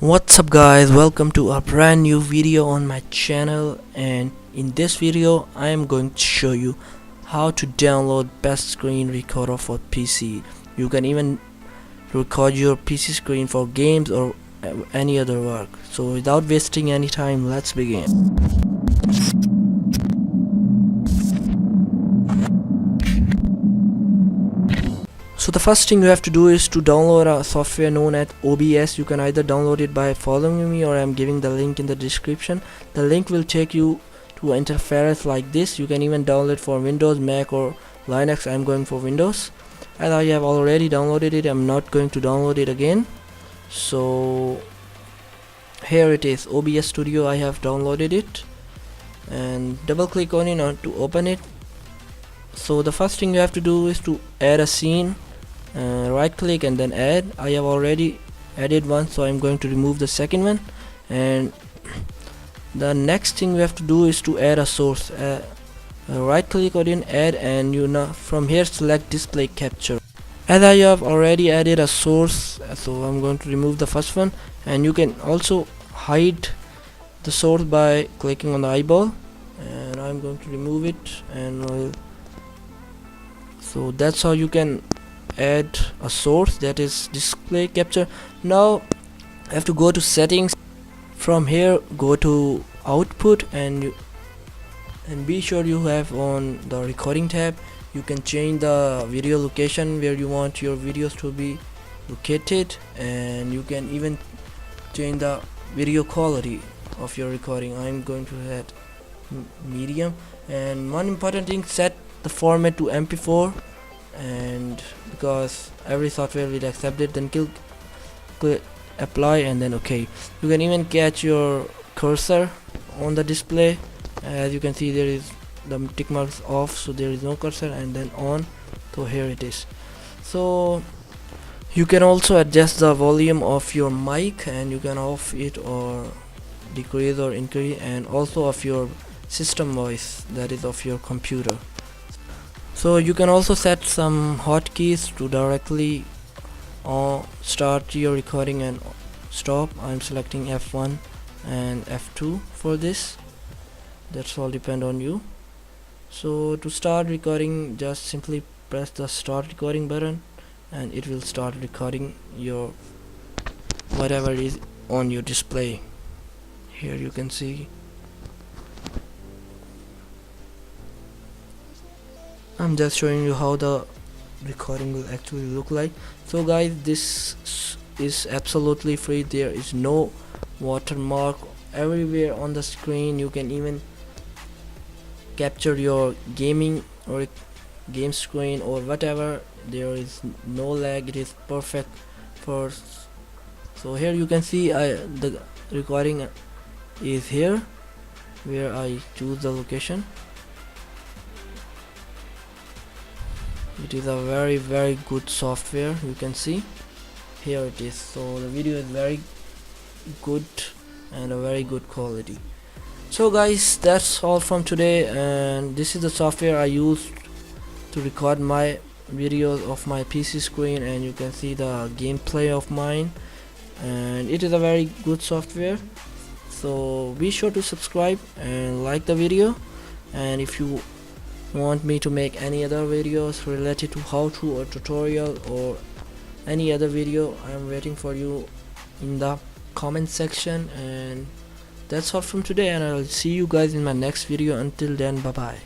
What's up guys, welcome to a brand new video on my channel, and in this video I am going to show you how to download best screen recorder for PC. You can even record your PC screen for games or any other work. So without wasting any time, let's begin. So the first thing you have to do is to download a software known as OBS. You can either download it by following me, or I'm giving the link in the description. The link will take you to an interface like this. You can even download it for Windows, Mac or Linux. I'm going for Windows. As I have already downloaded it, I'm not going to download it again. So here it is, OBS Studio. I have downloaded it and double click on it to open it. So the first thing you have to do is to add a scene. Right click and then add. I have already added one, so I'm going to remove the second one. And the next thing we have to do is to add a source. Right click on it, add, and from here select display capture. As I have already added a source, so I'm going to remove the first one. And you can also hide the source by clicking on the eyeball, and I'm going to remove it. And so that's how you can add a source, that is display capture. Now I have to go to settings. From here go to output, and be sure you have on the recording tab. You can change the video location where you want your videos to be located, and you can even change the video quality of your recording. I'm going to set medium. And one important thing, set the format to MP4, and because every software will accept it, then click apply and then OK. You can even catch your cursor on the display. As you can see, there is the tick marks off, so there is no cursor, and then on, so here it is. So you can also adjust the volume of your mic, and you can off it or decrease or increase, and also of your system voice, that is of your computer. So you can also set some hotkeys to directly start your recording and stop. I'm selecting F1 and F2 for this. That's all depend on you. So to start recording, just simply press the start recording button, and it will start recording your whatever is on your display. Here you can see I'm just showing you how the recording will actually look like. So guys, this is absolutely free. There is no watermark everywhere on the screen. You can even capture your gaming or game screen or whatever. There is no lag. It is perfect for. So here you can see the recording is here where I choose the location. It is a very good software. You can see here it is. So the video is very good and a very good quality. So guys, that's all from today, and this is the software I used to record my videos of my PC screen, and you can see the gameplay of mine, and it is a very good software. So be sure to subscribe and like the video, and if you want me to make any other videos related to how to or tutorial or any other video, I'm waiting for you in the comment section. And that's all from today, and I'll see you guys in my next video. Until then, bye bye.